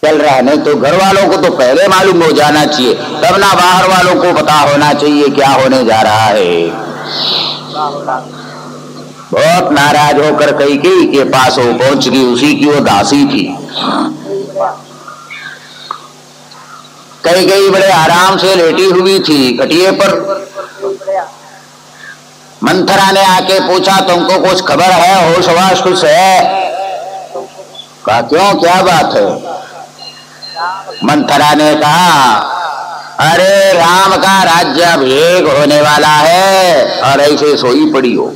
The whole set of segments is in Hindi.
चल रहा है। नहीं तो घर वालों को तो पहले मालूम हो जाना चाहिए, तब ना बाहर वालों को पता होना चाहिए क्या होने जा रहा है। बहुत नाराज होकर कैकेयी के पास वो पहुंच गई, उसी की वो दासी थी। कैकेयी बड़े आराम से लेटी हुई थी खटिए पर। मंथरा ने आके पूछा, तुमको कुछ खबर है, होश वाश कुछ है? कहा क्यों, क्या बात है? मंथरा ने कहा, अरे राम का राज्याभिषेक होने वाला है और ऐसे सोई पड़ी हो।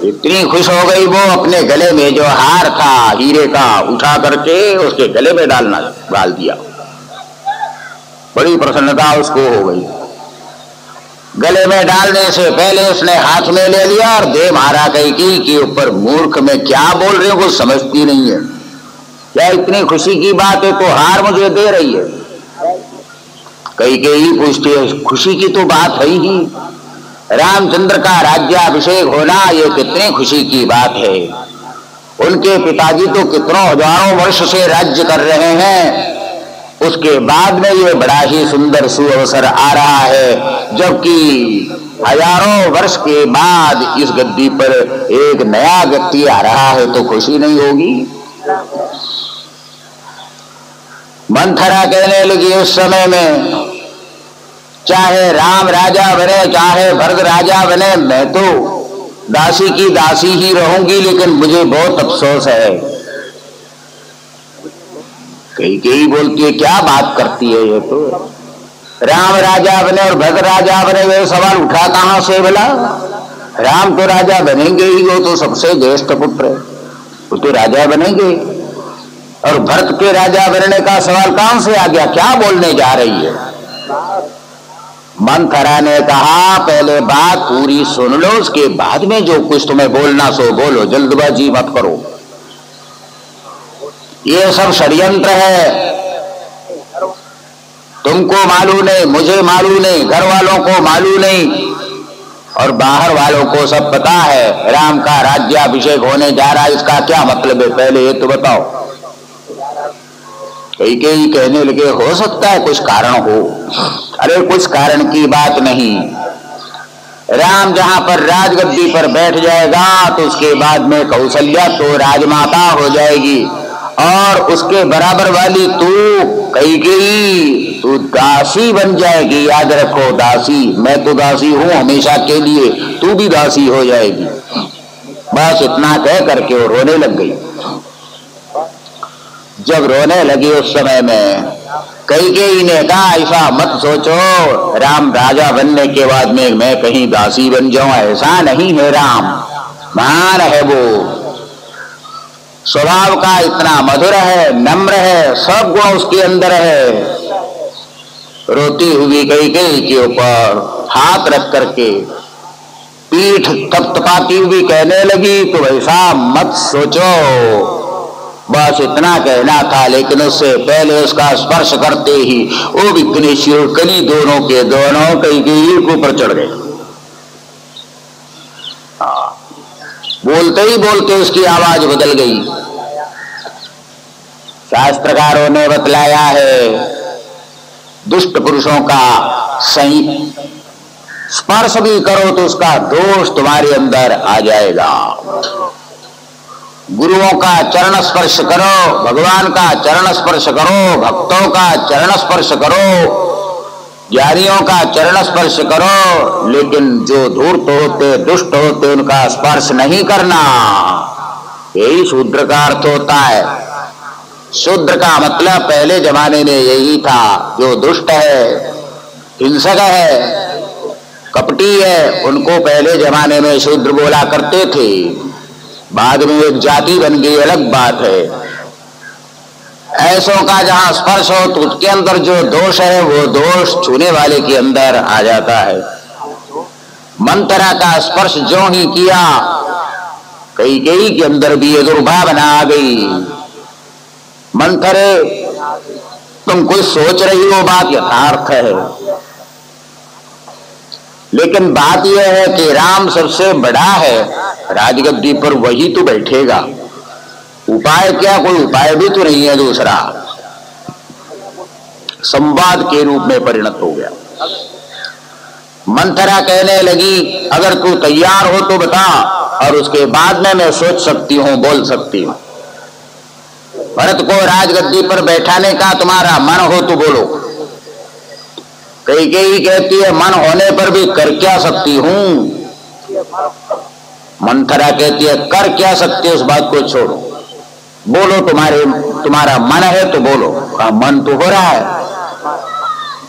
इतनी खुश हो गई वो, अपने गले में जो हार था हीरे का उठा करके उसके गले में डाल दिया। बड़ी प्रसन्नता उसको हो गई। गले में डालने से पहले उसने हाथ में ले लिया और दे मारा कैकेयी के ऊपर। मूर्ख, में क्या बोल रही हूं कुछ समझती नहीं है क्या? इतनी खुशी की बात है तो हार मुझे दे रही है। कैकेयी पूछती है, खुशी की तो बात है ही, रामचंद्र का राज्याभिषेक होना ये कितनी खुशी की बात है। उनके पिताजी तो कितनों हजारों वर्ष से राज्य कर रहे हैं, उसके बाद में ये बड़ा ही सुंदर सुअवसर आ रहा है, जबकि हजारों वर्ष के बाद इस गद्दी पर एक नया व्यक्ति आ रहा है, तो खुशी नहीं होगी? मंथरा कहने लगी, उस समय में चाहे राम राजा बने चाहे भरत राजा बने, मैं तो दासी की दासी ही रहूंगी, लेकिन मुझे बहुत अफसोस है। कैकेयी बोलती है, क्या बात करती है ये? तो राम राजा बने और भरत राजा बने, ये सवाल उठा कहां से भला? राम तो राजा बनेंगे ही, वो तो सबसे ज्येष्ठ पुत्र है, वो तो राजा बनेंगे। और भरत के राजा बनने का सवाल कहां से आ गया? क्या बोलने जा रही है? मंथरा ने कहा, पहले बात पूरी सुन लो, उसके बाद में जो कुछ तुम्हें बोलना सो बोलो, जल्दबाजी मत करो। ये सब षड्यंत्र है, तुमको मालूम नहीं, मुझे मालूम नहीं, घर वालों को मालूम नहीं और बाहर वालों को सब पता है। राम का राज्याभिषेक होने जा रहा है, इसका क्या मतलब है? पहले ये तो बताओ। कैकेयी कहने लगे, हो सकता है कुछ कारण हो। अरे कुछ कारण की बात नहीं, राम जहां पर राजगद्दी पर बैठ जाएगा तो उसके बाद में कौशल्या तो राजमाता हो जाएगी और उसके बराबर वाली तू कैकेयी तू दासी बन जाएगी। याद रखो, दासी, मैं तो दासी हूं हमेशा के लिए, तू भी दासी हो जाएगी। बस इतना कह करके वो रोने लग गई। जब रोने लगी उस समय में कैकेयी ने कहा, ऐसा मत सोचो राम राजा बनने के बाद में मैं कहीं दासी बन जाऊं, ऐसा नहीं है। राम महान है, वो स्वभाव का इतना मधुर है, नम्र है, सब गुण उसके अंदर है। रोती हुई कैकेयी के ऊपर हाथ रख करके पीठ थपथपाती हुई कहने लगी, तो ऐसा मत सोचो। बस इतना कहना था, लेकिन उससे पहले उसका स्पर्श करते ही वो विघ्नेश्वर और कली दोनों के दोनों कैकेयी के ऊपर चढ़ गए। बोलते ही बोलते उसकी आवाज बदल गई। शास्त्रकारों ने बतलाया है, दुष्ट पुरुषों का सही स्पर्श भी करो तो उसका दोष तुम्हारे अंदर आ जाएगा। गुरुओं का चरण स्पर्श करो, भगवान का चरण स्पर्श करो, भक्तों का चरण स्पर्श करो, ज्ञानियों का चरण स्पर्श करो, लेकिन जो धूर्त होते दुष्ट होते उनका स्पर्श नहीं करना। यही शूद्र का अर्थ होता है। शूद्र का मतलब पहले जमाने में यही था, जो दुष्ट है, हिंसक है, कपटी है, उनको पहले जमाने में शूद्र बोला करते थे। बाद में एक जाति बन गई, अलग बात है। ऐसों का जहां स्पर्श हो तो उसके अंदर जो दोष है वो दोष छूने वाले के अंदर आ जाता है। मंथरा का स्पर्श जो ही किया, कैकेयी के अंदर भी ये दुर्भावना आ गई। मंथरे, तुम कुछ सोच रही हो, बात यथार्थ है, लेकिन बात यह है कि राम सबसे बड़ा है, राजगद्दी पर वही तो बैठेगा। उपाय क्या, कोई उपाय भी तो नहीं है दूसरा, संवाद के रूप में परिणत हो गया। मंथरा कहने लगी अगर तू तैयार हो तो बता, और उसके बाद में मैं सोच सकती हूं, बोल सकती हूं। भरत को राजगद्दी पर बैठाने का तुम्हारा मन हो तो बोलो। कैकेयी कहती है मन होने पर भी कर क्या सकती हूं। मंथरा कहती है कर क्या सकती है उस बात को छोड़ो, बोलो तुम्हारा मन है तो बोलो। मन तो हो रहा है,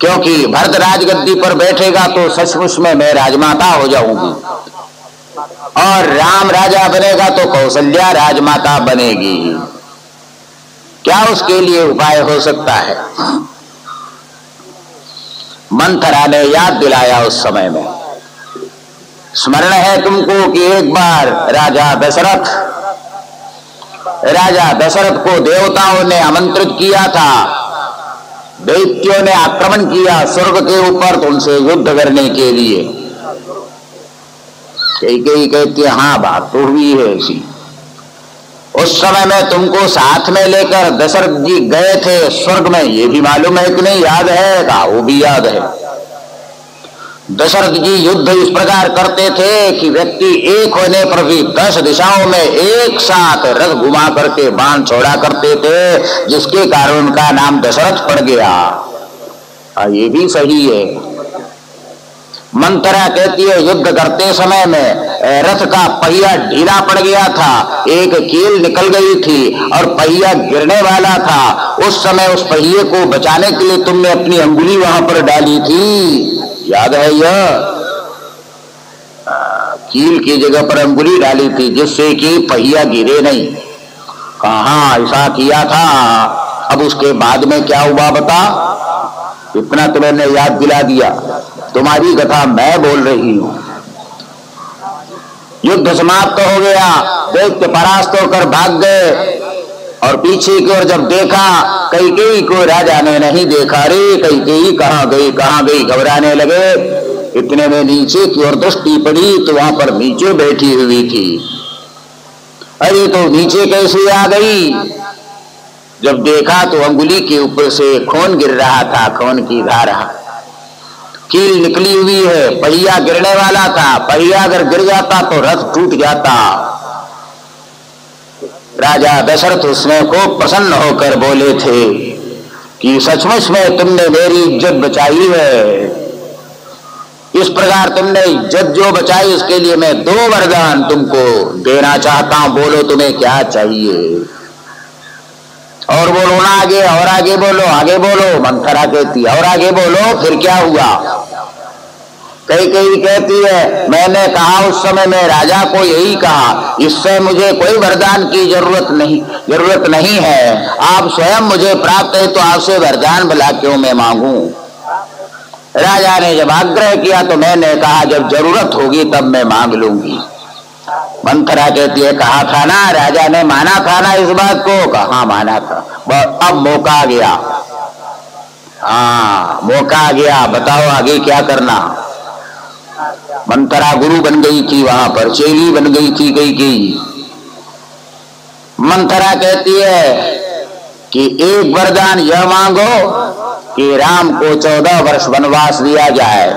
क्योंकि भरत राजगद्दी पर बैठेगा तो सचमुच में मैं राजमाता हो जाऊंगी, और राम राजा बनेगा तो कौशल्या राजमाता बनेगी। क्या उसके लिए उपाय हो सकता है? मंथरा ने याद दिलाया उस समय में। स्मरण है तुमको कि एक बार राजा दशरथ को देवताओं ने आमंत्रित किया था, दैत्यों ने आक्रमण किया स्वर्ग के ऊपर, तो उनसे युद्ध करने के लिए। कई कहती है हाँ बात तो हुई है ऐसी। उस समय में तुमको साथ में लेकर दशरथ जी गए थे स्वर्ग में, ये भी मालूम है कि नहीं? याद है? कहा वो भी याद है। दशरथ जी युद्ध इस प्रकार करते थे कि व्यक्ति एक होने पर भी 10 दिशाओं में एक साथ रथ घुमा करके बाण छोड़ा करते थे, जिसके कारण उनका नाम दशरथ पड़ गया। ये भी सही है। मंथरा कहती है युद्ध करते समय में रथ का पहिया ढीला पड़ गया था, एक कील निकल गई थी और पहिया गिरने वाला था। उस समय उस पहिए को बचाने के लिए तुमने अपनी अंगुली वहां पर डाली थी, याद है? यह कील की जगह पर अंगुली डाली थी जिससे कि पहिया गिरे नहीं। कहाँ ऐसा किया था? अब उसके बाद में क्या हुआ बता? इतना तो मैंने याद दिला दिया, तुम्हारी कथा मैं बोल रही हूं। युद्ध समाप्त हो गया, दैत्य परास्त होकर भाग गए, और पीछे की ओर जब देखा कैकेयी को राजा ने नहीं देखा। रे कैकेयी कहाँ गई घबराने लगे। इतने में नीचे की ओर दृष्टि पड़ी तो वहां पर नीचे बैठी हुई थी। अरे तो नीचे कैसे आ गई? जब देखा तो अंगुली के ऊपर से खून गिर रहा था, खून की धारा, कील निकली हुई है, पहिया गिरने वाला था। पहिया अगर गिर जाता तो रथ टूट जाता। राजा दशरथ उसमें को प्रसन्न होकर बोले थे कि सचमुच में तुमने मेरी इज्जत बचाई है। इस प्रकार तुमने इज्जत जो बचाई उसके लिए मैं 2 वरदान तुमको देना चाहता हूं, बोलो तुम्हें क्या चाहिए? और बोलो ना आगे, और आगे बोलो। मंथरा कहती और आगे बोलो, फिर क्या हुआ? कैकेयी कहती है मैंने कहा उस समय में राजा को यही कहा, इससे मुझे कोई वरदान की जरूरत नहीं है, आप स्वयं मुझे प्राप्त है तो आपसे वरदान भला क्यों मैं मांगू? राजा ने जब आग्रह किया तो मैंने कहा जब जरूरत होगी तब मैं मांग लूंगी। मंथरा कहती है कहा था ना, राजा ने माना था ना इस बात को? कहा माना था। अब मौका आ गया। हाँ मौका आ गया, बताओ आगे क्या करना? मंथरा गुरु बन गई थी, वहां पर चेली बन गई थी कैकेयी। मंथरा कहती है कि एक वरदान यह मांगो कि राम को 14 वर्ष वनवास दिया जाए,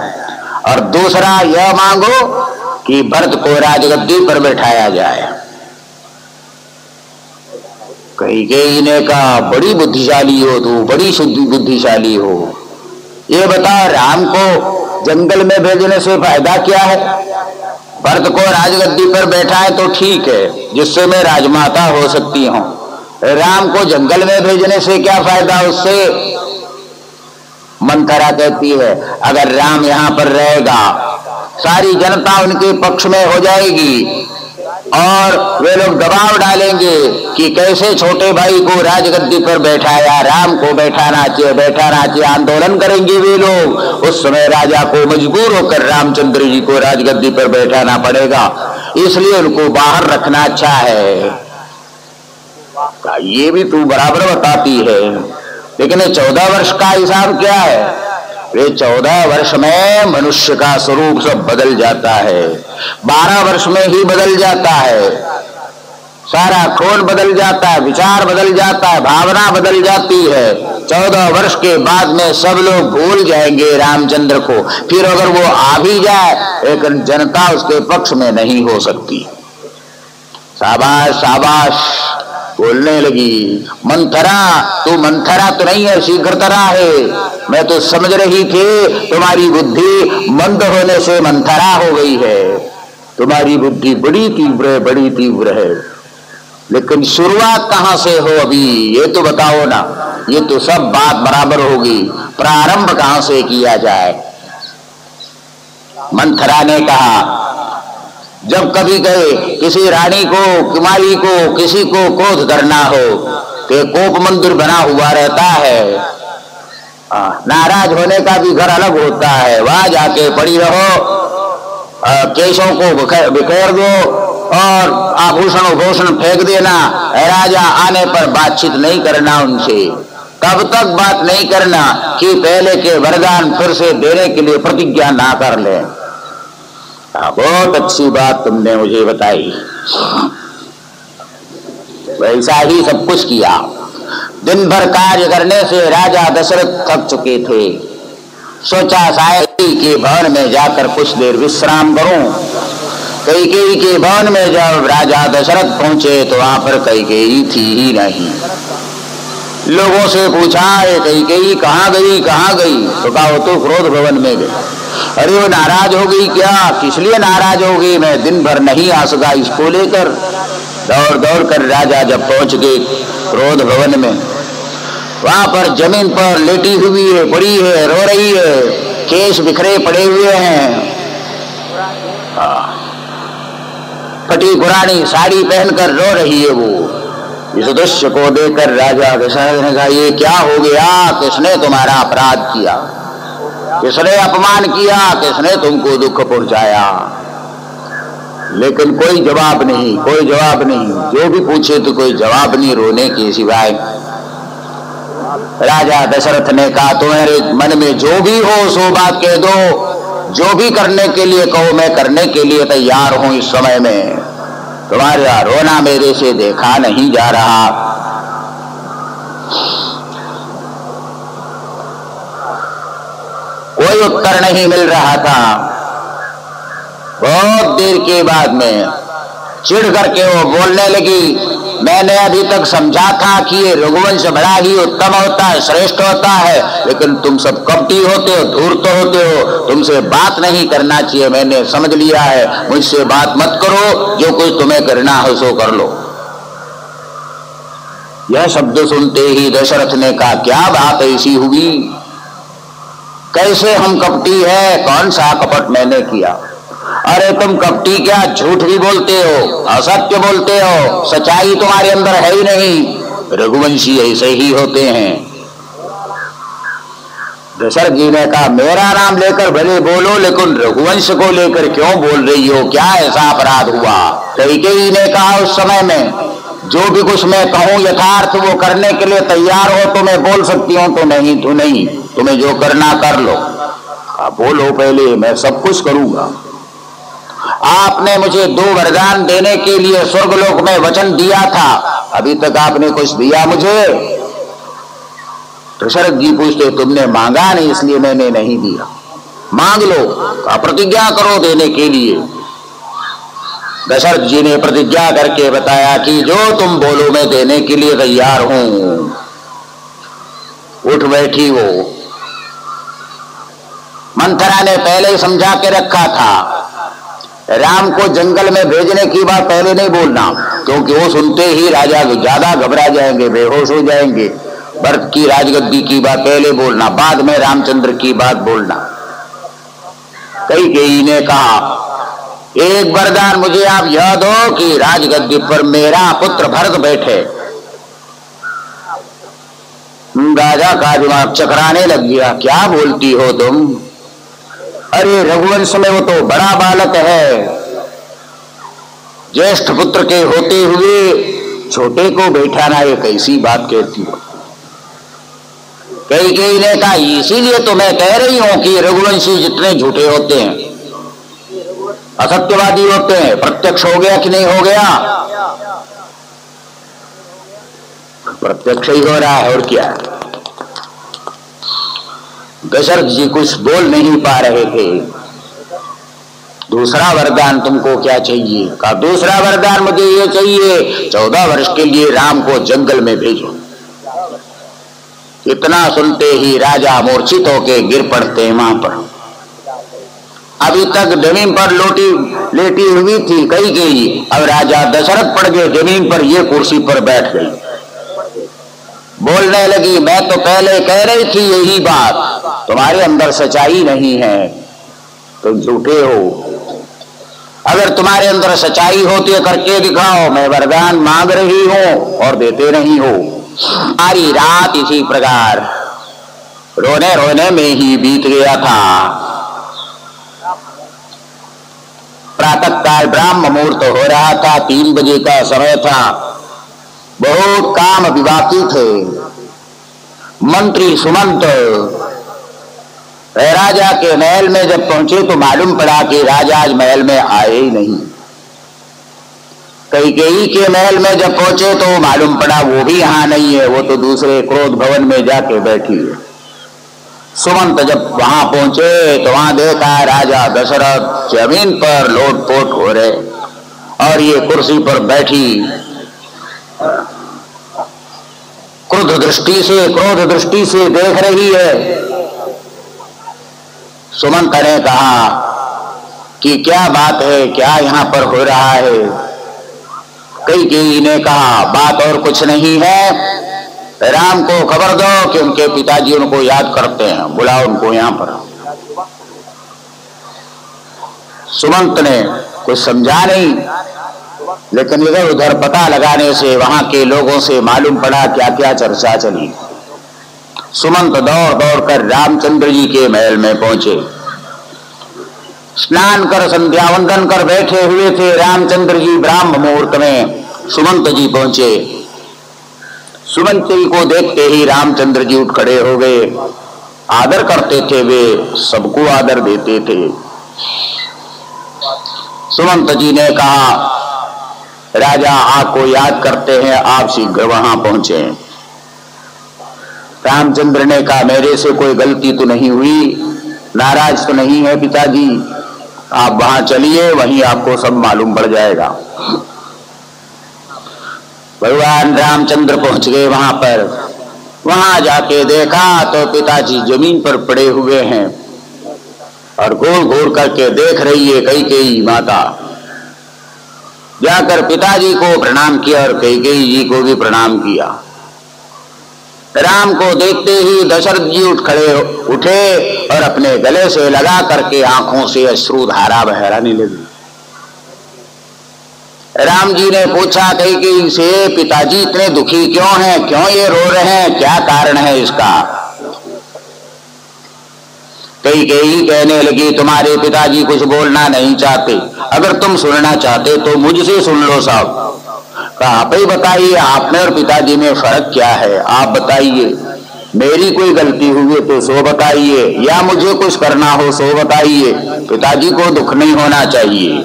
और दूसरा यह मांगो कि भरत को राजगद्दी पर बैठाया जाए। कैकेयी ने कहा बड़ी बुद्धिशाली हो तू, बड़ी बुद्धिशाली हो। ये बता राम को जंगल में भेजने से फायदा क्या है? भरत को राजगद्दी पर बैठाए तो ठीक है, जिससे मैं राजमाता हो सकती हूँ। राम को जंगल में भेजने से क्या फायदा उससे? मंथरा कहती है अगर राम यहाँ पर रहेगा सारी जनता उनके पक्ष में हो जाएगी, और वे लोग दबाव डालेंगे कि कैसे छोटे भाई को राजगद्दी पर बैठाया, राम को बैठाना चाहिए, आंदोलन करेंगे वे लोग। उस समय राजा को मजबूर होकर रामचंद्र जी को राजगद्दी पर बैठाना पड़ेगा, इसलिए उनको बाहर रखना अच्छा है। ये भी तू बराबर बताती है, लेकिन 14 वर्ष का हिसाब क्या है? वे 14 वर्ष में मनुष्य का स्वरूप सब बदल जाता है, 12 वर्ष में ही बदल जाता है। सारा खून बदल जाता है, विचार बदल जाता है, भावना बदल जाती है। 14 वर्ष के बाद में सब लोग भूल जाएंगे रामचंद्र को। फिर अगर वो आ भी जाए, लेकिन जनता उसके पक्ष में नहीं हो सकती। शाबाश शाबाश बोलने लगी। मंथरा, तू मंथरा तो नहीं है, शीघ्रतरा है। मैं तो समझ रही थी तुम्हारी बुद्धि मंद होने से मंथरा हो गई है। तुम्हारी बुद्धि बड़ी तीव्र है, बड़ी तीव्र है, लेकिन शुरुआत कहां से हो अभी ये तो बताओ ना। ये तो सब बात बराबर होगी, प्रारंभ कहां से किया जाए। मंथरा ने कहा, जब कभी गए किसी रानी को, कुमारी को, किसी को क्रोध करना हो तो कोप मंदिर बना हुआ रहता है। नाराज होने का भी घर अलग होता है, वहां जाके पड़ी रहो, केशों को बिखेर दो और आभूषण उभूषण फेंक देना। राजा आने पर बातचीत नहीं करना उनसे। तब तक बात नहीं करना कि पहले के वरदान फिर से देने के लिए प्रतिज्ञा ना कर ले। बहुत अच्छी बात तुमने मुझे बताई। वैसा ही सब कुछ किया। दिन भर कार्य करने से राजा दशरथ थक चुके थे। सोचा शायद के भवन में जाकर कुछ देर विश्राम करूं। कैकेयी के भवन में जब राजा दशरथ पहुंचे तो वहां पर कैकेयी थी ही नहीं। लोगों से पूछा, कैकेयी कहाँ गई, कहाँ गई? तो कहा, वो तो क्रोध भवन में गई। अरे वो नाराज हो गई क्या? किस लिए नाराज हो गई? मैं दिन भर नहीं आ सका इसको लेकर। दौड़ दौड़ कर राजा जब पहुंच गए क्रोध भवन में, वहां पर जमीन पर लेटी हुई है, पड़ी है, रो रही है, केश बिखरे पड़े हुए हैं, फटी पुरानी साड़ी पहनकर रो रही है वो। इस दृश्य को देखकर राजा दशरथ ने कहा, ये क्या हो गया? किसने तुम्हारा अपराध किया? किसने अपमान किया? किसने तुमको दुख पहुंचाया? लेकिन कोई जवाब नहीं, कोई जवाब नहीं। जो भी पूछे तो कोई जवाब नहीं, रोने के सिवाय। राजा दशरथ ने कहा, तुम्हारे मन में जो भी हो सो बात कह दो। जो भी करने के लिए कहो मैं करने के लिए तैयार हूं। इस समय में तुम्हारा रोना मेरे से देखा नहीं जा रहा। कोई उत्तर नहीं मिल रहा था। बहुत देर के बाद में चिढ़ करके वो बोलने लगी, मैंने अभी तक समझा था कि ये रघुवंश बड़ा ही उत्तम होता है, श्रेष्ठ होता है, लेकिन तुम सब कपटी होते हो, धूर्त होते हो, तुमसे बात नहीं करना चाहिए। मैंने समझ लिया है, मुझसे बात मत करो, जो कुछ तुम्हें करना हो सो कर लो। यह शब्द सुनते ही दशरथ ने कहा, क्या बात ऐसी हुई? कैसे हम कपटी है? कौन सा कपट मैंने किया? अरे तुम कपटी क्या, झूठ भी बोलते हो, असत्य बोलते हो, सच्चाई तुम्हारे अंदर है ही नहीं। रघुवंशी ऐसे ही होते हैं। दशरथ जी ने कहा, मेरा नाम लेकर भले बोलो, लेकिन रघुवंश को लेकर क्यों बोल रही हो? क्या ऐसा अपराध हुआ? कैकेयी ने कहा, उस समय में जो भी कुछ मैं कहूं यथार्थ वो करने के लिए तैयार हो तो मैं बोल सकती हूं, तो नहीं तो नहीं, तुम्हें जो करना कर लो। बोलो पहले, मैं सब कुछ करूंगा। आपने मुझे 2 वरदान देने के लिए स्वर्गलोक में वचन दिया था, अभी तक आपने कुछ दिया मुझे? दशरथ जी पूछते, तुमने मांगा नहीं इसलिए मैंने नहीं दिया। मांग लो, प्रतिज्ञा करो देने के लिए। दशरथ जी ने प्रतिज्ञा करके बताया कि जो तुम बोलो मैं देने के लिए तैयार हूं। उठ बैठी वो। मंथरा ने पहले ही समझा के रखा था, राम को जंगल में भेजने की बात पहले नहीं बोलना, क्योंकि वो सुनते ही राजा ज्यादा घबरा जाएंगे, बेहोश हो जाएंगे। भरत की राजगद्दी की बात पहले बोलना, बाद में रामचंद्र की बात बोलना। कैकेयी ने कहा, एक वरदान मुझे आप यह दो कि राजगद्दी पर मेरा पुत्र भरत बैठे। राजा का दिमाग चकराने लग गया, क्या बोलती हो तुम? अरे रघुवंश में वो तो बड़ा बालक है, ज्येष्ठ पुत्र के होते हुए छोटे को बैठाना ये कैसी बात कहती हो? कैकेयी ने कहा, इसीलिए तो मैं कह रही हूं कि रघुवंशी जितने झूठे होते हैं, असत्यवादी होते हैं। प्रत्यक्ष हो गया कि नहीं हो गया? प्रत्यक्ष ही हो रहा है और क्या। दशरथ जी कुछ बोल नहीं पा रहे थे। दूसरा वरदान तुमको क्या चाहिए? कहा दूसरा वरदान मुझे ये चाहिए, 14 वर्ष के लिए राम को जंगल में भेजो। इतना सुनते ही राजा मूर्छित होके गिर पड़ते हैं वहां पर। अभी तक जमीन पर लेटी हुई थी कैकेयी, अब राजा दशरथ पड़ गए जमीन पर, ये कुर्सी पर बैठ गई। बोलने लगी, मैं तो पहले कह रही थी यही बात, तुम्हारे अंदर सच्चाई नहीं है, तुम झूठे हो। अगर तुम्हारे अंदर सच्चाई होती है करके दिखाओ, मैं वरदान मांग रही हूं और देते नहीं हो। सारी रात इसी प्रकार रोने रोने में ही बीत गया था। प्रातः काल ब्राह्म मुहूर्त हो रहा था, 3 बजे का समय था। बहुत काम विवाकी थे। मंत्री सुमंत राजा के महल में जब पहुंचे तो मालूम पड़ा कि राजा आज महल में आए ही नहीं। कैकेयी के महल में जब पहुंचे तो मालूम पड़ा वो भी यहां नहीं है, वो तो दूसरे क्रोध भवन में जाके बैठी है। सुमंत जब वहां पहुंचे तो वहां देखा राजा दशरथ जमीन पर लोटपोट हो रहे और ये कुर्सी पर बैठी क्रोध दृष्टि से देख रही है। सुमंत ने कहा कि क्या बात है, क्या यहां पर हो रहा है? कैकेयी ने कहा बात और कुछ नहीं है, राम को खबर दो कि उनके पिताजी उनको याद करते हैं, बुलाओ उनको यहां पर। सुमंत ने कुछ समझा नहीं, लेकिन इधर उधर पता लगाने से वहां के लोगों से मालूम पड़ा क्या क्या चर्चा चली। सुमंत दौड़ दौड़ कर रामचंद्र जी के महल में पहुंचे। स्नान कर संध्या वंदन कर बैठे हुए थे रामचंद्र जी। ब्राह्म मुहूर्त में सुमंत जी पहुंचे। सुमंत जी को देखते ही रामचंद्र जी उठ खड़े हो गए। आदर करते थे वे, सबको आदर देते थे। सुमंत जी ने कहा राजा आपको याद करते हैं, आप शीघ्र वहां पहुंचे। रामचंद्र ने कहा मेरे से कोई गलती तो नहीं हुई, नाराज तो नहीं है पिताजी, आप वहां चलिए, वहीं आपको सब मालूम पड़ जाएगा। भगवान रामचंद्र पहुंच गए वहां पर। वहां जाके देखा तो पिताजी जमीन पर पड़े हुए हैं और घूर घूर करके देख रही है कैकेयी माता। जाकर पिताजी को प्रणाम किया और कैकेयी जी को भी प्रणाम किया। राम को देखते ही दशरथ जी उठे और अपने गले से लगा करके आंखों से अश्रुधारा बहराने लगी। राम जी ने पूछा कैकेयी से पिताजी इतने दुखी क्यों हैं, क्यों ये रो रहे हैं, क्या कारण है इसका? कैकेयी कहने लगी तुम्हारे पिताजी कुछ बोलना नहीं चाहते, अगर तुम सुनना चाहते तो मुझसे सुन लो साहब। आप ही बताइए आप में और पिताजी में फर्क क्या है, आप बताइए। मेरी कोई गलती हुई है तो सो बताइए, या मुझे कुछ करना हो सो बताइए, पिताजी को दुख नहीं होना चाहिए।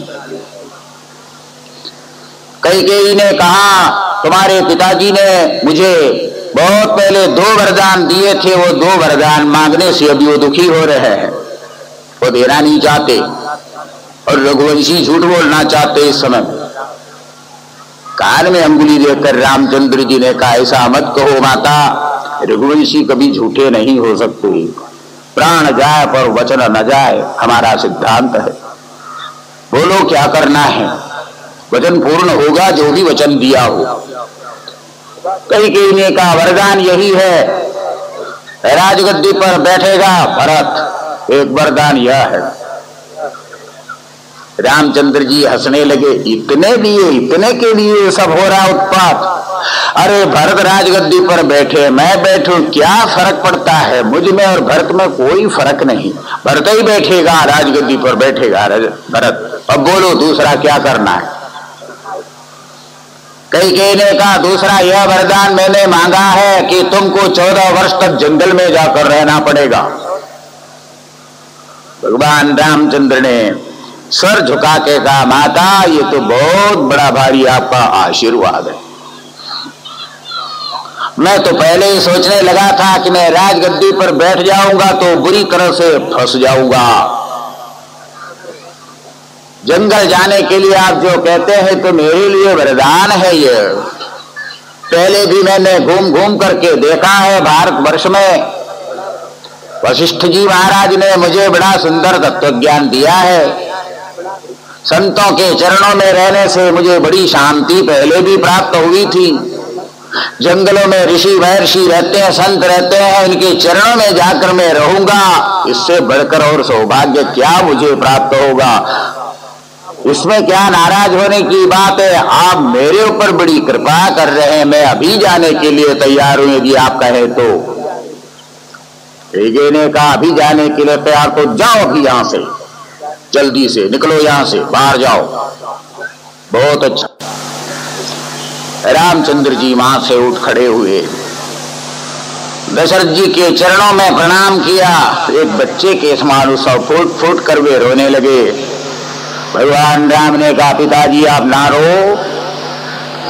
कैकेयी ने कहा तुम्हारे पिताजी ने मुझे बहुत पहले 2 वरदान दिए थे, वो 2 वरदान मांगने से अभी वो दुखी हो रहे हैं, वो देना नहीं चाहते और रघुवंशी झूठ बोलना चाहते। इस समय कान में अंगुली देकर रामचंद्र जी ने कहा ऐसा मत कहो माता, रघुवंशी कभी झूठे नहीं हो सकते, प्राण जाए पर वचन न जाए, हमारा सिद्धांत है। बोलो क्या करना है, वचन पूर्ण होगा जो भी वचन दिया हो। कैकेयी ने कहा वरदान यही है, राजगद्दी पर बैठेगा भरत, एक वरदान यह है। रामचंद्र जी हंसने लगे, इतने के लिए सब हो रहा उत्पात? अरे भरत राजगद्दी पर बैठे, मैं बैठूं, क्या फर्क पड़ता है? मुझ में और भरत में कोई फर्क नहीं, भरत ही बैठेगा राजगद्दी पर बैठेगा भरत। अब बोलो दूसरा क्या करना है? कैकेयी ने कहा दूसरा यह वरदान मैंने मांगा है कि तुमको 14 वर्ष तक जंगल में जाकर रहना पड़ेगा। भगवान रामचंद्र ने सर झुका के कहा माता ये तो बहुत बड़ा भारी आपका आशीर्वाद है, मैं तो पहले ही सोचने लगा था कि मैं राजगद्दी पर बैठ जाऊंगा तो बुरी तरह से फंस जाऊंगा। जंगल जाने के लिए आप जो कहते हैं तो मेरे लिए वरदान है ये। पहले भी मैंने घूम घूम करके देखा है भारतवर्ष में। वशिष्ठ जी महाराज ने मुझे बड़ा सुंदर तत्व ज्ञान दिया है। संतों के चरणों में रहने से मुझे बड़ी शांति पहले भी प्राप्त हुई थी। जंगलों में ऋषि महर्षि रहते हैं, संत रहते हैं, इनके चरणों में जाकर मैं रहूंगा। इससे बढ़कर और सौभाग्य क्या मुझे प्राप्त होगा? इसमें क्या नाराज होने की बात है? आप मेरे ऊपर बड़ी कृपा कर रहे हैं, मैं अभी जाने के लिए तैयार हूं यदि आप कहें तो। तेजे ने कहा अभी जाने के लिए तैयार तो जाओ, अभी यहां से जल्दी से निकलो, यहां से बाहर जाओ। बहुत अच्छा। रामचंद्र जी वहां से उठ खड़े हुए, दशरथ जी के चरणों में प्रणाम किया। एक बच्चे के समान सब फूट फूट कर वे रोने लगे। भगवान राम ने कहा पिताजी आप ना रो,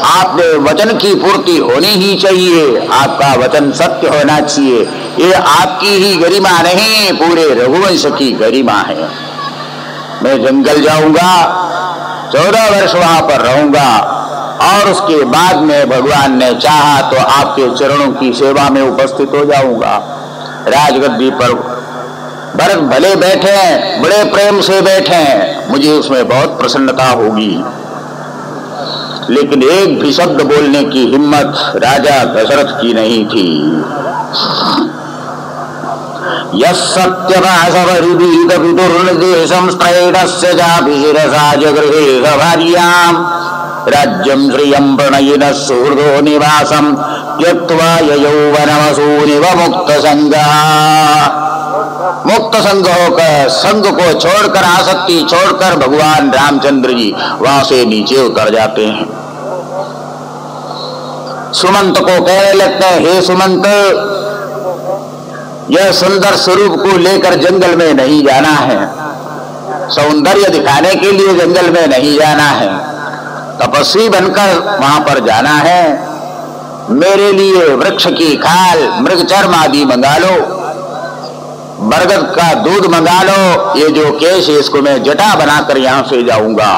आपने वचन की पूर्ति होनी ही चाहिए, आपका वचन सत्य होना चाहिए। ये आपकी ही गरिमा नहीं, पूरे रघुवंश की गरिमा है। मैं जंगल जाऊंगा, 14 वर्ष वहां पर रहूंगा और उसके बाद में भगवान ने चाहा तो आपके चरणों की सेवा में उपस्थित हो जाऊंगा। राजगद्दी पर भरत भले बैठे हैं, बड़े प्रेम से बैठे हैं, मुझे उसमें बहुत प्रसन्नता होगी, लेकिन एक भी शब्द बोलने की हिम्मत राजा दशरथ की नहीं थी। राज्यं श्रियं प्रणयिनः सुहृदो निवासं त्यक्त्वा ययौवनमसूनिव मुक्तसंगः। मुक्त संग होकर, संग को छोड़कर, आसक्ति छोड़कर भगवान रामचंद्र जी वहां से नीचे उतर जाते हैं। सुमंत को कहने लगते हैं हे सुमंत, यह सुंदर स्वरूप को लेकर जंगल में नहीं जाना है, सौंदर्य दिखाने के लिए जंगल में नहीं जाना है, तपस्वी बनकर वहां पर जाना है। मेरे लिए वृक्ष की खाल, मृग चर्म आदि मंगा लो, बरगद का दूध मंगा लो, ये जो केश है इसको मैं जटा बनाकर यहां से जाऊंगा।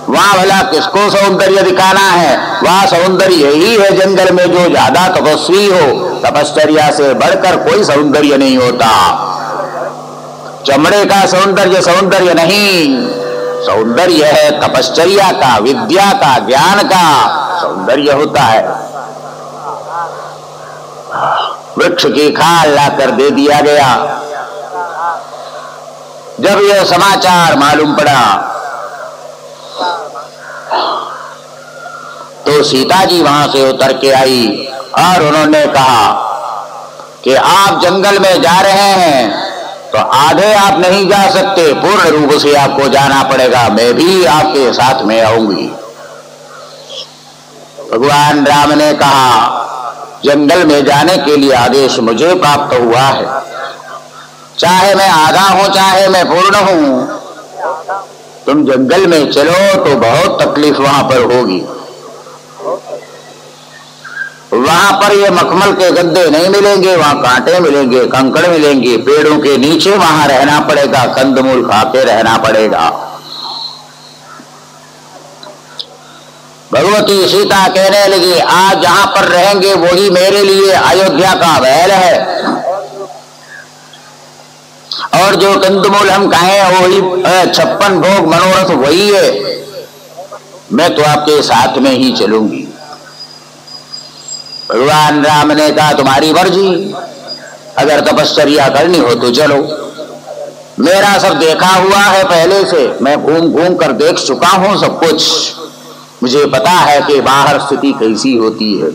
वहां भला किसको सौंदर्य दिखाना है? वहां सौंदर्य यही है जंगल में जो ज्यादा तपस्वी हो। तपश्चर्या से बढ़कर कोई सौंदर्य नहीं होता। चमड़े का सौंदर्य सौंदर्य नहीं, सौंदर्य है तपश्चर्या का, विद्या का, ज्ञान का सौंदर्य होता है। वृक्ष की खाल लाकर दे दिया गया। जब यह समाचार मालूम पड़ा तो सीता जी वहां से उतर के आई और उन्होंने कहा कि आप जंगल में जा रहे हैं तो आधे आप नहीं जा सकते, पूर्ण रूप से आपको जाना पड़ेगा, मैं भी आपके साथ में आऊंगी। भगवान राम ने कहा जंगल में जाने के लिए आदेश मुझे प्राप्त हुआ है, चाहे मैं आधा हूं चाहे मैं पूर्ण हूं, तुम जंगल में चलो तो बहुत तकलीफ वहां पर होगी। वहां पर ये मखमल के गद्दे नहीं मिलेंगे, वहां कांटे मिलेंगे, कंकड़ मिलेंगे, पेड़ों के नीचे वहां रहना पड़ेगा, कंदमूल खा के रहना पड़ेगा। भगवती सीता कहने लगी आज जहां पर रहेंगे वही मेरे लिए अयोध्या का महल है, और जो कंदमूल हम खाएं वही 56 भोग मनोरथ वही है, मैं तो आपके साथ में ही चलूंगी। भगवान राम ने कहा तुम्हारी मर्जी, अगर तपश्चर्या करनी हो तो चलो, मेरा सब देखा हुआ है पहले से, मैं घूम घूम कर देख चुका हूं सब कुछ, मुझे पता है कि बाहर स्थिति कैसी होती है।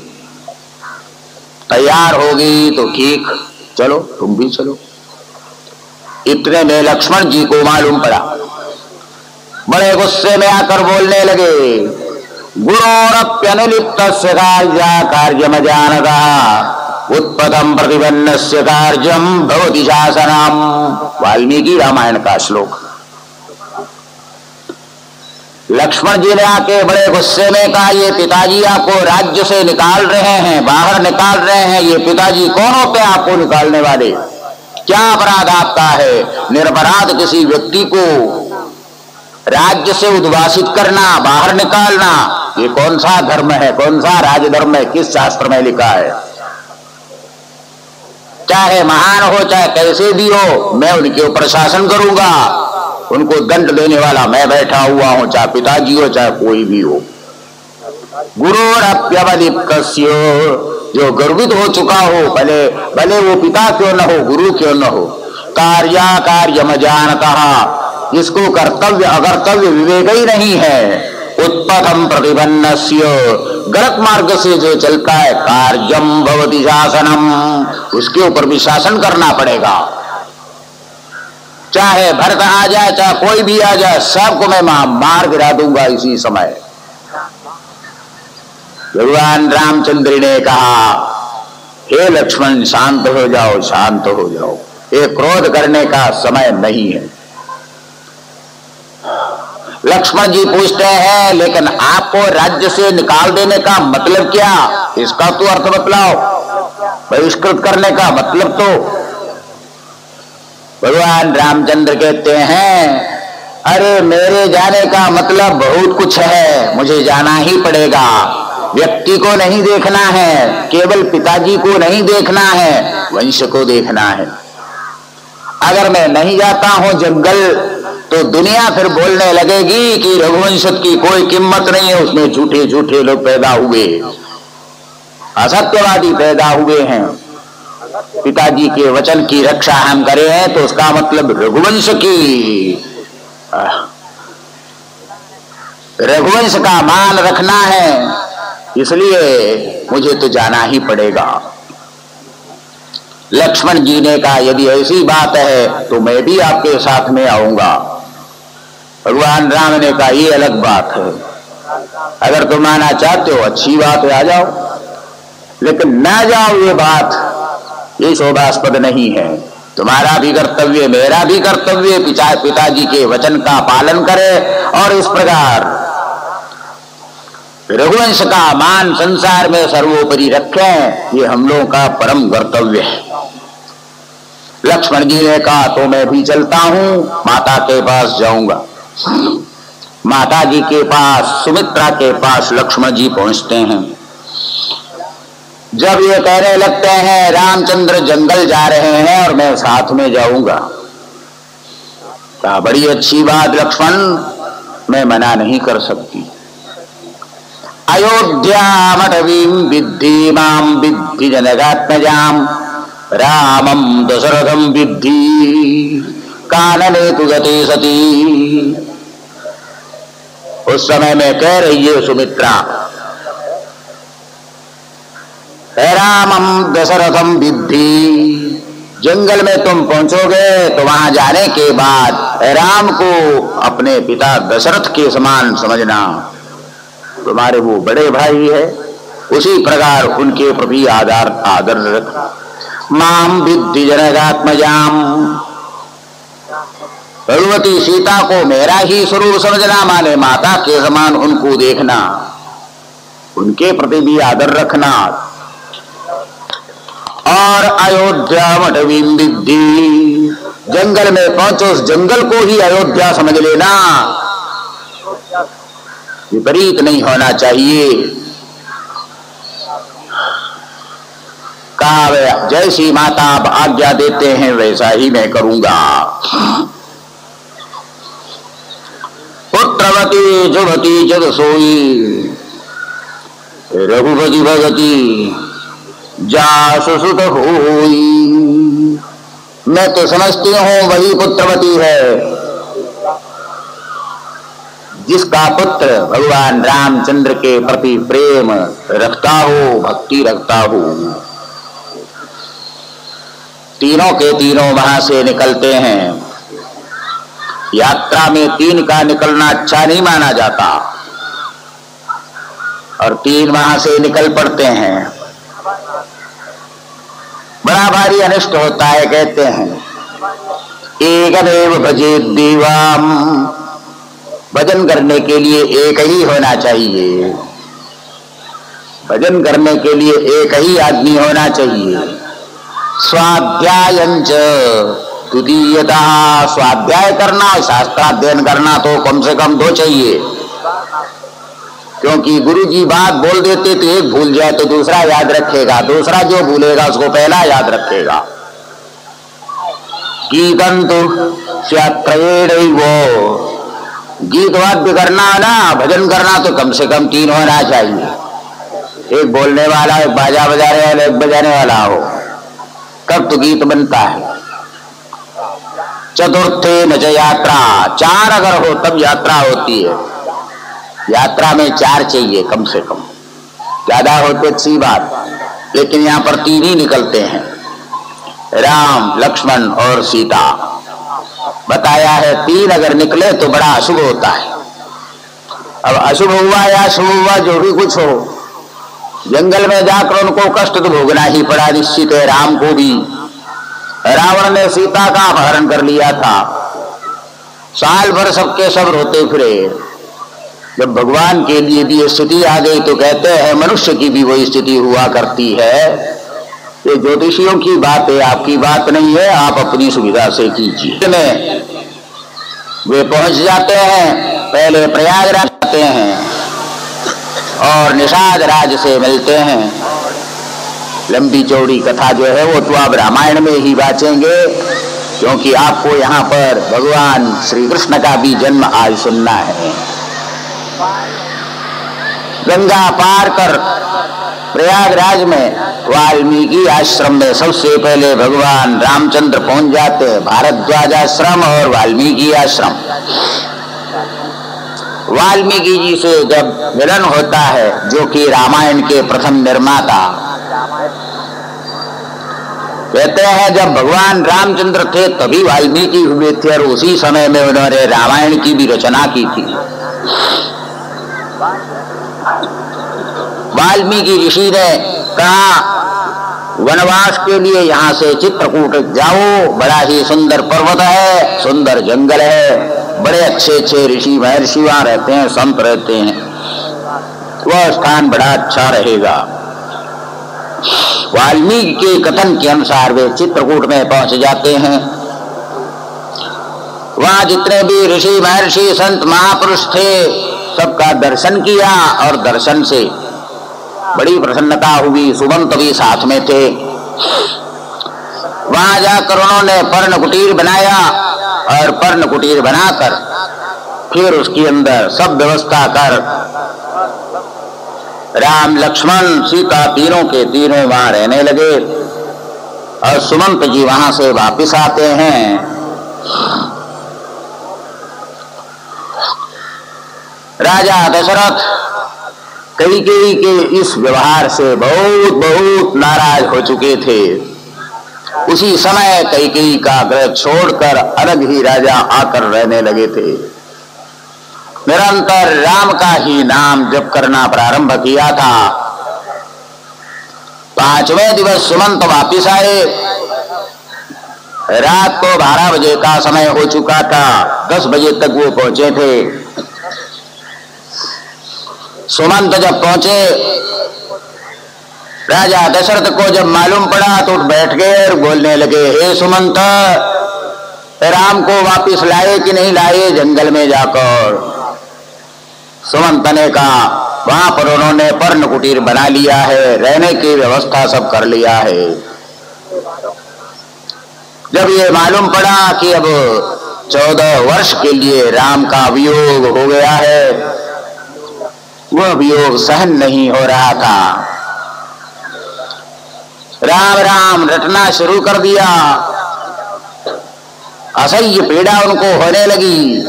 तैयार होगी तो ठीक, चलो तुम भी चलो। इतने में लक्ष्मण जी को मालूम पड़ा, बड़े गुस्से में आकर बोलने लगे गुणोरप्यनुलिप्तस्य कार्यमजानतः उत्पतम प्रतिपन्नस्य कार्यम भवति शासनम्। वाल्मीकि रामायण का श्लोक। लक्ष्मण जी ने आके बड़े गुस्से में कहा, ये पिताजी आपको राज्य से निकाल रहे हैं, बाहर निकाल रहे हैं, ये पिताजी कौन होते हैं आपको निकालने वाले? क्या अपराध आपका है? निरपराध किसी व्यक्ति को राज्य से उद्वासित करना, बाहर निकालना, ये कौन सा धर्म है? कौन सा राजधर्म है? किस शास्त्र में लिखा है? चाहे महान हो चाहे कैसे भी हो, मैं उनके ऊपर शासन करूंगा, उनको दंड देने वाला मैं बैठा हुआ हूं, चाहे पिताजी हो चाहे कोई भी हो। गुरुरप्यवलिप्तस्य, जो गर्वित हो चुका हो, भले भले वो पिता क्यों न हो, गुरु क्यों न हो, कार्याकार्यम जानतः, जिसको कर्तव्य अकर्तव्य विवेक ही नहीं है, उत्पथम प्रतिपन्नस्य, गलत मार्ग से जो चलता है, कार्यम भवति शासनम, उसके ऊपर भी शासन करना पड़ेगा। चाहे भरत आ जाए चाहे कोई भी आ जाए, सबको मैं मार गिरा दूंगा इसी समय। भगवान रामचंद्र ने कहा, हे लक्ष्मण शांत हो जाओ, शांत हो जाओ, ये क्रोध करने का समय नहीं है। लक्ष्मण जी पूछते हैं, लेकिन आपको राज्य से निकाल देने का मतलब क्या? इसका तो अर्थ बतलाओ, बहिष्कृत करने का मतलब तो। भगवान रामचंद्र कहते हैं, अरे मेरे जाने का मतलब बहुत कुछ है, मुझे जाना ही पड़ेगा। व्यक्ति को नहीं देखना है, केवल पिताजी को नहीं देखना है, वंश को देखना है। अगर मैं नहीं जाता हूं जंगल तो दुनिया फिर बोलने लगेगी कि रघुवंश की कोई कीमत नहीं है, उसमें झूठे झूठे लोग पैदा हुए, असत्यवादी पैदा हुए हैं। पिताजी के वचन की रक्षा हम करें तो उसका मतलब रघुवंश का मान रखना है, इसलिए मुझे तो जाना ही पड़ेगा। लक्ष्मण जी ने कहा, यदि ऐसी बात है तो मैं भी आपके साथ में आऊंगा। भगवान राम ने कहा, ये अलग बात है, अगर तुम आना चाहते हो अच्छी बात है, आ जाओ, लेकिन ना जाओ ये बात, ये शोभास्पद नहीं है। तुम्हारा भी कर्तव्य मेरा भी कर्तव्य, पिताजी के वचन का पालन करें और इस प्रकार रघुवंश का मान संसार में सर्वोपरि रखें, ये हम लोगों का परम कर्तव्य है। लक्ष्मण जी ने कहा, तो मैं भी चलता हूं, माता के पास जाऊंगा। माता जी के पास, सुमित्रा के पास लक्ष्मण जी पहुंचते हैं। जब ये कहने लगते हैं रामचंद्र जंगल जा रहे हैं और मैं साथ में जाऊंगा, कहा बड़ी अच्छी बात लक्ष्मण, मैं मना नहीं कर सकती। अयोध्यामटवीं विद्धि मां विद्धि जनकात्मजां, रामं दशरथं विद्धि कानने तु गते सती। उस समय में कह रही है सुमित्रा, रामम दशरथम विद्धि, जंगल में तुम पहुंचोगे तो वहां जाने के बाद राम को अपने पिता दशरथ के समान समझना, तुम्हारे वो बड़े भाई है, उसी प्रकार उनके प्रति आदर रखना। माम विद्धि जनकात्मजाम, भगवती सीता को मेरा ही स्वरूप समझना, माने माता के समान उनको देखना, उनके प्रति भी आदर रखना। और अयोध्या मठवीं विद्धि, जंगल में पहुंचो, उस जंगल को ही अयोध्या समझ लेना, विपरीत नहीं होना चाहिए। कहा, जैसी माता आप आज्ञा देते हैं वैसा ही मैं करूंगा। पुत्रवती जुभती जग सोई, रघुपति भगति जासु सुत होई। मैं तो समझती हूं वही पुत्रवती है जिसका पुत्र भगवान रामचंद्र के प्रति प्रेम रखता हो, भक्ति रखता हो। तीनों के तीनों वहां से निकलते हैं। यात्रा में 3 का निकलना अच्छा नहीं माना जाता, और 3 वहां से निकल पड़ते हैं, बड़ा भारी अनिष्ट होता है। कहते हैं, एकदेव भजेत देवाम भजन करने के लिए एक ही होना चाहिए, भजन करने के लिए एक ही आदमी होना चाहिए। स्वाध्यायंच द्वितीयतः, स्वाध्याय करना, शास्त्राध्ययन करना तो कम से कम 2 चाहिए, क्योंकि गुरु जी बात बोल देते तो एक भूल जाए तो दूसरा याद रखेगा, दूसरा जो भूलेगा उसको पहला याद रखेगा। गीतंतु वो गीत वाद्य करना ना, भजन करना तो कम से कम 3 होना चाहिए, एक बोलने वाला, एक बाजा बजाने वाला, एक बजाने वाला हो, तब तो गीत बनता है। चतुर्थे न च यात्रा, 4 अगर हो तब यात्रा होती है। यात्रा में 4 चाहिए कम से कम, ज्यादा होते अच्छी बात, लेकिन यहाँ पर 3 ही निकलते हैं, राम लक्ष्मण और सीता। बताया है 3 अगर निकले तो बड़ा अशुभ होता है। अब अशुभ हुआ या शुभ हुआ, जो भी कुछ हो, जंगल में जाकर उनको कष्ट तो भोगना ही पड़ा निश्चित है। राम को भी रावण ने सीता का अपहरण कर लिया था, साल भर सबके सब रोते फिरे। जब भगवान के लिए भी स्थिति आ गई तो कहते हैं मनुष्य की भी वही स्थिति हुआ करती है। ये ज्योतिषियों की बात है, आपकी बात नहीं है, आप अपनी सुविधा से कीजिए। में वे पहुंच जाते हैं, पहले प्रयागराज जाते हैं और निषाद राज से मिलते हैं। लंबी चौड़ी कथा जो है वो तो आप रामायण में ही बाँचेंगे, क्योंकि आपको यहाँ पर भगवान श्री कृष्ण का भी जन्म आज सुनना है। गंगा पार कर प्रयागराज में वाल्मीकि आश्रम में सबसे पहले भगवान रामचंद्र पहुंच जाते हैं। भारद्वाज आश्रम और वाल्मीकि आश्रम। वाल्मीकि जी से जब मिलन होता है, जो कि रामायण के प्रथम निर्माता, कहते हैं जब भगवान रामचंद्र थे तभी वाल्मीकि हुए थे और उसी समय में उन्होंने रामायण की भी रचना की थी। वाल्मीकि ऋषि ने कहा वनवास के लिए यहाँ से चित्रकूट जाओ, बड़ा ही सुंदर पर्वत है, सुंदर जंगल है, बड़े अच्छे अच्छे ऋषि महर्षि वहाँ रहते हैं, संत रहते हैं, वह स्थान बड़ा अच्छा रहेगा। वाल्मीकि के कथन के अनुसार वे चित्रकूट में पहुंच जाते हैं। वहां जितने भी ऋषि महर्षि संत महापुरुष थे सबका दर्शन किया और दर्शन से बड़ी प्रसन्नता हुई। सुमंत भी साथ में थे। वहां जाकर उन्होंने पर्ण कुटीर बनाया और पर्ण कुटीर बनाकर फिर उसके अंदर सब व्यवस्था कर राम लक्ष्मण सीता तीनों के तीनों वहां रहने लगे। और सुमंत जी वहां से वापिस आते हैं। राजा दशरथ कैकेयी के इस व्यवहार से बहुत बहुत नाराज हो चुके थे। उसी समय कैकेयी का गृह छोड़कर अलग ही राजा आकर रहने लगे थे। निरंतर राम का ही नाम जप करना प्रारंभ किया था। 5वें दिवस सुमंत वापिस आए। रात को 12 बजे का समय हो चुका था। 10 बजे तक वो पहुंचे थे। सुमंत जब पहुंचे, राजा दशरथ को जब मालूम पड़ा तो उठ बैठ गए और बोलने लगे, हे सुमंत, राम को वापिस लाए कि नहीं लाए जंगल में जाकर? सुमंत ने कहा वहां पर उन्होंने पर्ण कुटीर बना लिया है, रहने की व्यवस्था सब कर लिया है। जब ये मालूम पड़ा कि अब 14 वर्ष के लिए राम का वियोग हो गया है, वह वियोग सहन नहीं हो रहा था। राम राम रटना शुरू कर दिया। असह्य पीड़ा उनको होने लगी।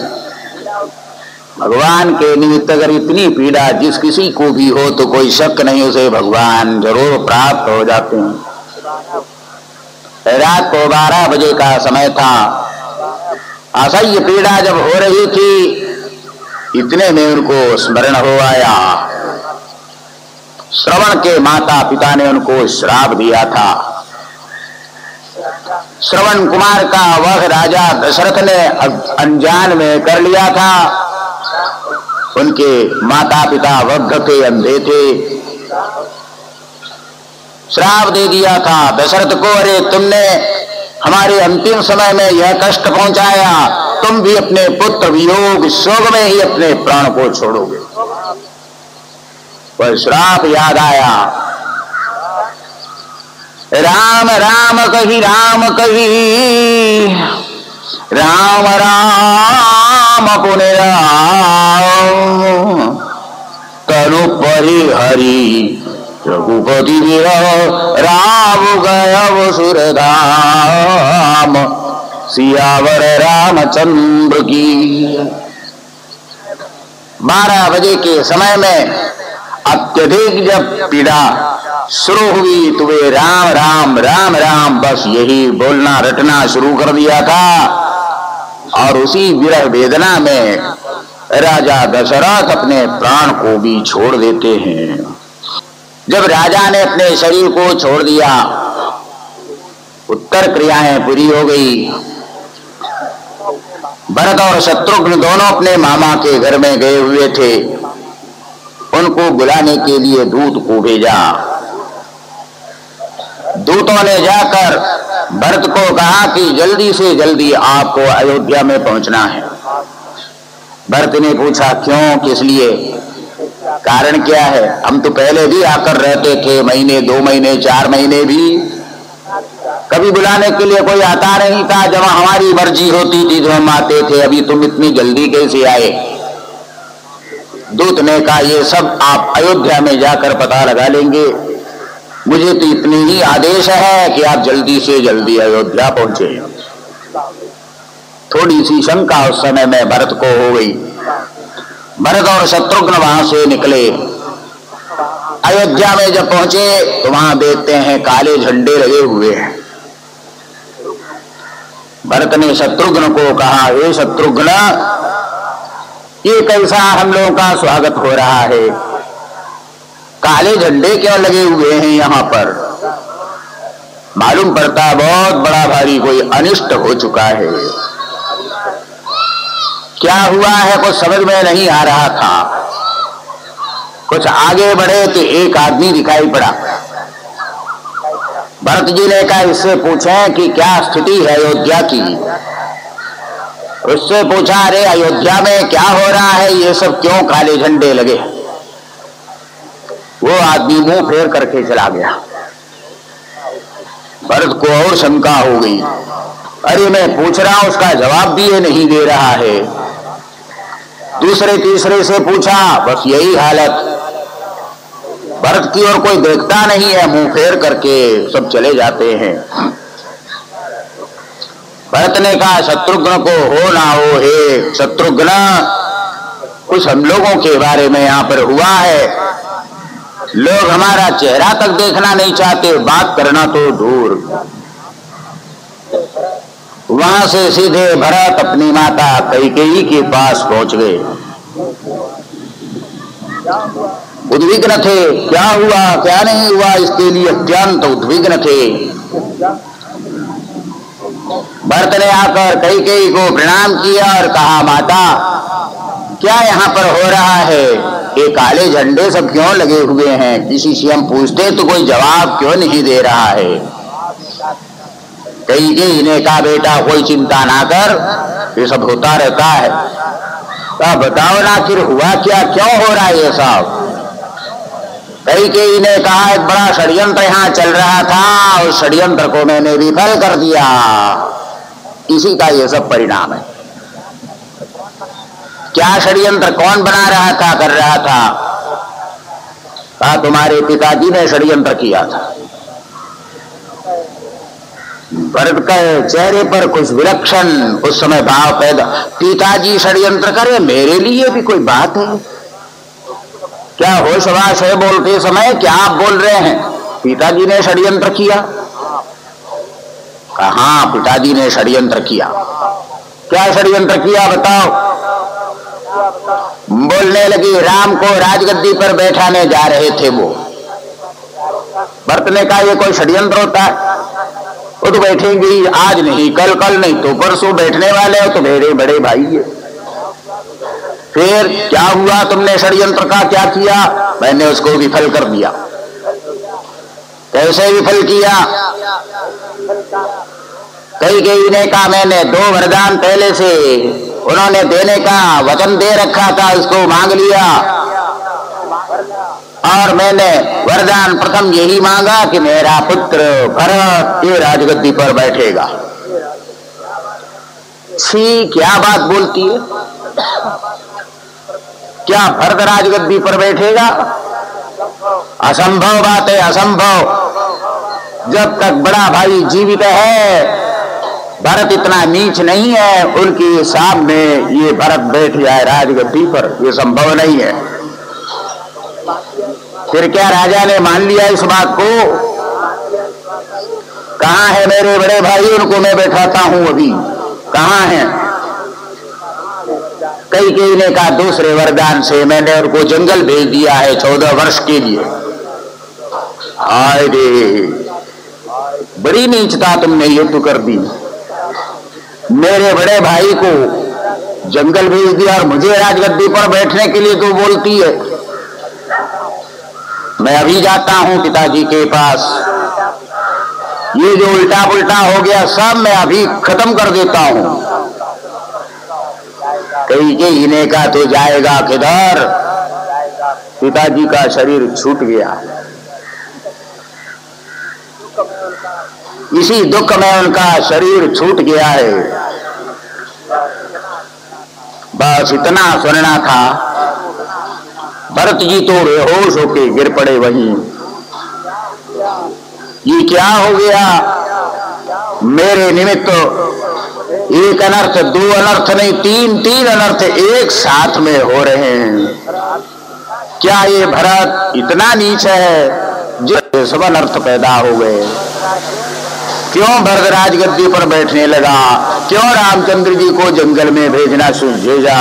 भगवान के निमित्त अगर इतनी पीड़ा जिस किसी को भी हो तो कोई शक नहीं उसे भगवान जरूर प्राप्त हो जाते हैं। रात को 12 बजे का समय था। असह्य पीड़ा जब हो रही थी, इतने में उनको स्मरण हो आया। श्रवण के माता पिता ने उनको श्राप दिया था। श्रवण कुमार का वह राजा दशरथ ने अनजान में कर लिया था। उनके माता पिता वृद्ध थे, अंधे थे। श्राप दे दिया था दशरथ को, अरे तुमने हमारे अंतिम समय में यह कष्ट पहुंचाया, तुम भी अपने पुत्र वियोग शोक में ही अपने प्राण को छोड़ोगे। वह श्राप याद आया। राम राम कही राम कही, राम राम पुण्य राम, तनु परि हरि रघुपति राम गय सुर धाम, सियावर रामचंद्र की। 12 बजे के समय में अत्यधिक जब पीड़ा शुरू हुई तो वे राम राम राम राम बस यही बोलना रटना शुरू कर दिया था। और उसी विरह वेदना में राजा दशरथ अपने प्राण को भी छोड़ देते हैं। जब राजा ने अपने शरीर को छोड़ दिया, उत्तर क्रियाएं पूरी हो गई। भरत और शत्रुघ्न दोनों अपने मामा के घर में गए हुए थे। उनको बुलाने के लिए दूत को भेजा। दूतों ने जाकर भरत को कहा कि जल्दी से जल्दी आपको अयोध्या में पहुंचना है। भरत ने पूछा क्यों, किस लिए, कारण क्या है? हम तो पहले भी आकर रहते थे, महीने 2 महीने 4 महीने भी, कभी बुलाने के लिए कोई आता नहीं था। जब हमारी मर्जी होती थी तो हम आते थे, अभी तुम इतनी जल्दी कैसे आए? दूत ने कहा ये सब आप अयोध्या में जाकर पता लगा लेंगे, मुझे तो इतनी ही आदेश है कि आप जल्दी से जल्दी अयोध्या पहुंचे। थोड़ी सी शंका उस समय में भरत को हो गई। भरत और शत्रुघ्न वहां से निकले। अयोध्या में जब पहुंचे तो वहां देखते हैं काले झंडे लगे हुए हैं। भरत ने शत्रुघ्न को कहा, हे शत्रुघ्न, ये कैसा हम लोगों का स्वागत हो रहा है? काले झंडे क्यों लगे हुए हैं यहाँ पर? मालूम पड़ता बहुत बड़ा भारी कोई अनिष्ट हो चुका है। क्या हुआ है कुछ समझ में नहीं आ रहा था। कुछ आगे बढ़े तो एक आदमी दिखाई पड़ा। भरत जी ने कहा इससे पूछें कि क्या स्थिति है अयोध्या की। उससे पूछा, अरे अयोध्या में क्या हो रहा है, ये सब क्यों काले झंडे लगे? वो आदमी मुंह फेर करके चला गया। भरत को और शंका हो गई, अरे मैं पूछ रहा हूं उसका जवाब भी ये नहीं दे रहा है। दूसरे तीसरे से पूछा, बस यही हालत। भरत की ओर कोई देखता नहीं है, मुंह फेर करके सब चले जाते हैं। भरत ने कहा शत्रुघ्न को, हो ना हो हे शत्रुघ्न, कुछ हम लोगों के बारे में यहाँ पर हुआ है। लोग हमारा चेहरा तक देखना नहीं चाहते, बात करना तो दूर। वहां से सीधे भरत अपनी माता कैकेयी के पास पहुंच गए। उद्विग्न थे, क्या हुआ क्या नहीं हुआ इसके लिए अत्यंत उद्विग्न थे। भरत ने आकर कैकेयी को प्रणाम किया और कहा, माता क्या यहाँ पर हो रहा है? ये काले झंडे सब क्यों लगे हुए हैं? किसी से हम पूछते तो कोई जवाब क्यों नहीं दे रहा है? कैकेयी ने कहा, बेटा कोई चिंता ना कर, ये सब होता रहता है। तो बताओ ना फिर हुआ क्या, क्यों हो रहा है ये सब? कैकेयी ने कहा, एक बड़ा षड्यंत्र यहाँ चल रहा था, उस षड्यंत्र को मैंने विफल कर दिया, इसी का ये सब परिणाम है। क्या षड्यंत्र, कौन बना रहा था, कर रहा था? कहा तुम्हारे पिताजी ने षड्यंत्र किया था। भरत के चेहरे पर कुछ विलक्षण उस समय भाव पैदा, पिताजी षड्यंत्र करे, मेरे लिए भी कोई बात है क्या? होशवास है बोलते समय, क्या आप बोल रहे हैं पिताजी ने षड्यंत्र किया? कहा हाँ पिताजी ने षड्यंत्र किया। क्या षड्यंत्र किया बताओ? बोलने लगी, राम को राजगद्दी पर बैठाने जा रहे थे वो। भरत ने कहा ये कोई षड्यंत्र होता है? वो तो बैठेंगे आज नहीं कल, कल नहीं तो परसों बैठने वाले हो, तो मेरे बड़े भाई है। फिर क्या हुआ, तुमने षड्यंत्र का क्या किया? मैंने उसको विफल कर दिया। कैसे विफल किया? कैकेयी ने कहा मैंने 2 वरदान पहले से उन्होंने देने का वचन दे रखा था, उसको मांग लिया और मैंने वरदान प्रथम यही मांगा कि मेरा पुत्र भरत ये राजगद्दी पर बैठेगा। छी, क्या बात बोलती है? क्या भरत राजगद्दी पर बैठेगा? असंभव बात है, असंभव। जब तक बड़ा भाई जीवित है भरत इतना नीच नहीं है उनके सामने ये भरत बैठ जाए राजगद्दी पर, ये संभव नहीं है। फिर क्या राजा ने मान लिया इस बात को? कहाँ है मेरे बड़े भाई, उनको मैं बैठाता हूं, अभी कहाँ है? कैकेयी ने कहा दूसरे वरदान से मैंने उनको जंगल भेज दिया है 14 वर्ष के लिए। हाय रे, बड़ी नीचता तुमने ये तो कर दी। मेरे बड़े भाई को जंगल भेज दिया और मुझे राजगद्दी पर बैठने के लिए तो बोलती है। मैं अभी जाता हूं पिताजी के पास, ये जो उल्टा पुल्टा हो गया सब मैं अभी खत्म कर देता हूं। कैकेयी ने कहा तो जाएगा किधर? पिताजी का शरीर छूट गया। इसी दुख में उनका शरीर छूट गया है। बस इतना सुनना था। भरत जी तो बेहोश होके गिर पड़े वहीं। ये क्या हो गया? मेरे निमित्त एक अनर्थ, 2 अनर्थ नहीं, 3 अनर्थ एक साथ में हो रहे हैं। क्या ये भरत इतना नीच है जो सब अनर्थ पैदा हो गए? क्यों भरत राजगद्दी पर बैठने लगा? क्यों रामचंद्र जी को जंगल में भेजना भेजा?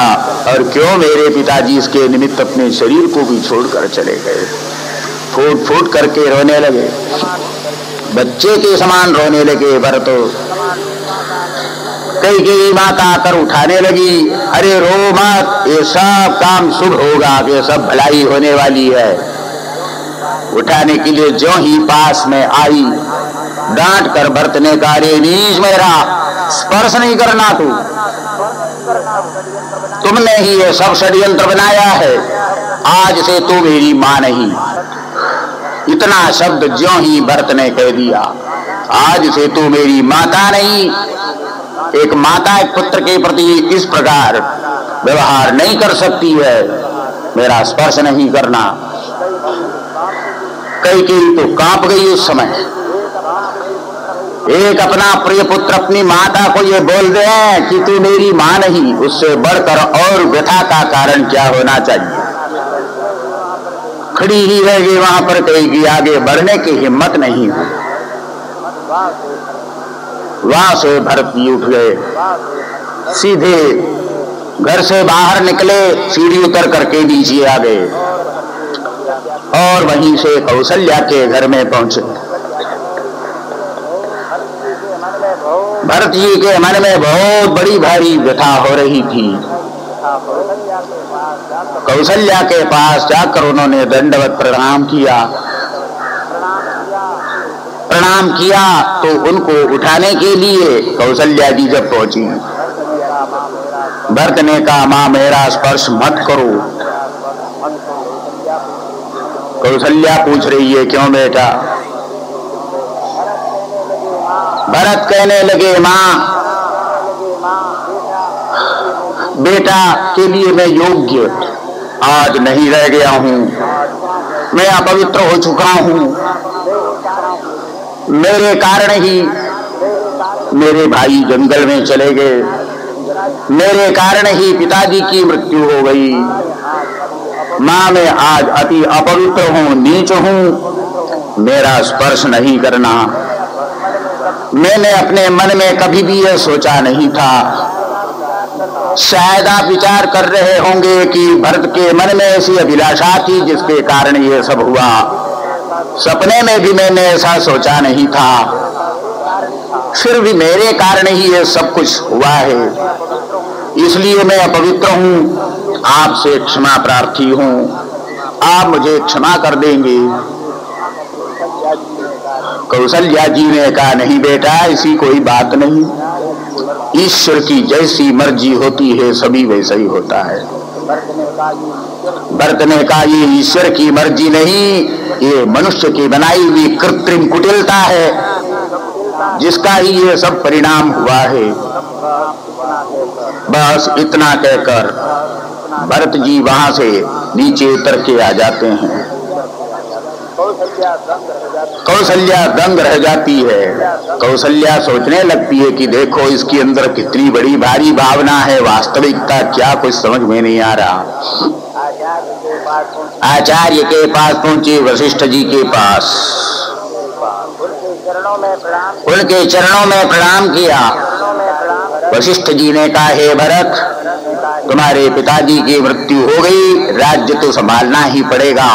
और क्यों मेरे पिताजी इसके निमित्त अपने शरीर को भी छोड़कर चले गए? फूट फूट करके रोने लगे, बच्चे के समान रोने लगे भरत। कैकेयी माता आकर उठाने लगी, अरे रो मत, ये सब काम शुभ होगा, ये सब भलाई होने वाली है। उठाने के लिए जो ही पास में आई डांट कर भरत ने कहा रे नीच, मेरा स्पर्श नहीं करना, तुमने ही ये सब षड्यंत्र बनाया है, आज से तू मेरी मां नहीं। इतना शब्द ज्यों ही भरत ने कह दिया, आज से तू मेरी माता नहीं। एक माता एक पुत्र के प्रति इस प्रकार व्यवहार नहीं कर सकती है, मेरा स्पर्श नहीं करना। कैकेयी तो कांप गई उस समय। एक अपना प्रिय पुत्र अपनी माता को ये बोल दे कि तू मेरी मां नहीं, उससे बढ़कर और व्यथा का कारण क्या होना चाहिए? खड़ी ही रह गई वहां पर, कैकेयी आगे बढ़ने की हिम्मत नहीं हुई। वहां से भरत जी उठ गए, सीधे घर से बाहर निकले, सीढ़ी उतर करके नीचे आ गए और वहीं से कौशल्या के घर में पहुंचे। भरत जी के मन में बहुत बड़ी भारी व्यथा हो रही थी। कौशल्या के पास जाकर उन्होंने दंडवत प्रणाम किया। प्रणाम किया तो उनको उठाने के लिए कौशल्या जी जब पहुंची, भरत ने कहा मां मेरा स्पर्श मत करो। कौशल्या पूछ रही है क्यों बेटा? भरत कहने लगे मां, बेटा के लिए मैं योग्य आज नहीं रह गया हूं, मैं अपवित्र हो चुका हूं। मेरे कारण ही मेरे भाई जंगल में चले गए, मेरे कारण ही पिताजी की मृत्यु हो गई। मां मैं आज अति अपवित्र हूं, नीच हूं, मेरा स्पर्श नहीं करना। मैंने अपने मन में कभी भी यह सोचा नहीं था। शायद आप विचार कर रहे होंगे कि भरत के मन में ऐसी अभिलाषा थी जिसके कारण यह सब हुआ। सपने में भी मैंने ऐसा सोचा नहीं था, फिर भी मेरे कारण ही ये सब कुछ हुआ है, इसलिए मैं अपवित्र हूं। आपसे क्षमा प्रार्थी हूँ, आप मुझे क्षमा कर देंगे। कौशल्या जी ने कहा, नहीं बेटा, ऐसी कोई बात नहीं, ईश्वर की जैसी मर्जी होती है सभी वैसा ही होता है। भरत ने कहा, ये ईश्वर की मर्जी नहीं, ये मनुष्य की बनाई हुई कृत्रिम कुटिलता है, जिसका ही ये सब परिणाम हुआ है। बस इतना कहकर भरत जी वहां से नीचे उतर के आ जाते हैं। कौशल्या दंग रह जाती है। कौशल्या सोचने लगती है कि देखो इसके अंदर कितनी बड़ी भारी भावना है, वास्तविकता क्या कुछ समझ में नहीं आ रहा। आचार्य के पास पहुंचे, वशिष्ठ जी के पास, उनके चरणों में प्रणाम किया। वशिष्ठ जी ने कहा, हे भरत, तुम्हारे पिताजी की मृत्यु हो गई, राज्य तो संभालना ही पड़ेगा।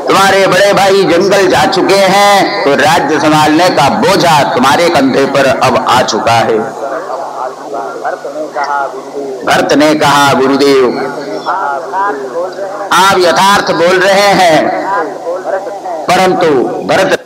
तुम्हारे बड़े भाई जंगल जा चुके हैं, तो राज्य संभालने का बोझा तुम्हारे कंधे पर अब आ चुका है। भरत ने कहा, गुरुदेव, आप यथार्थ बोल रहे हैं, परंतु भरत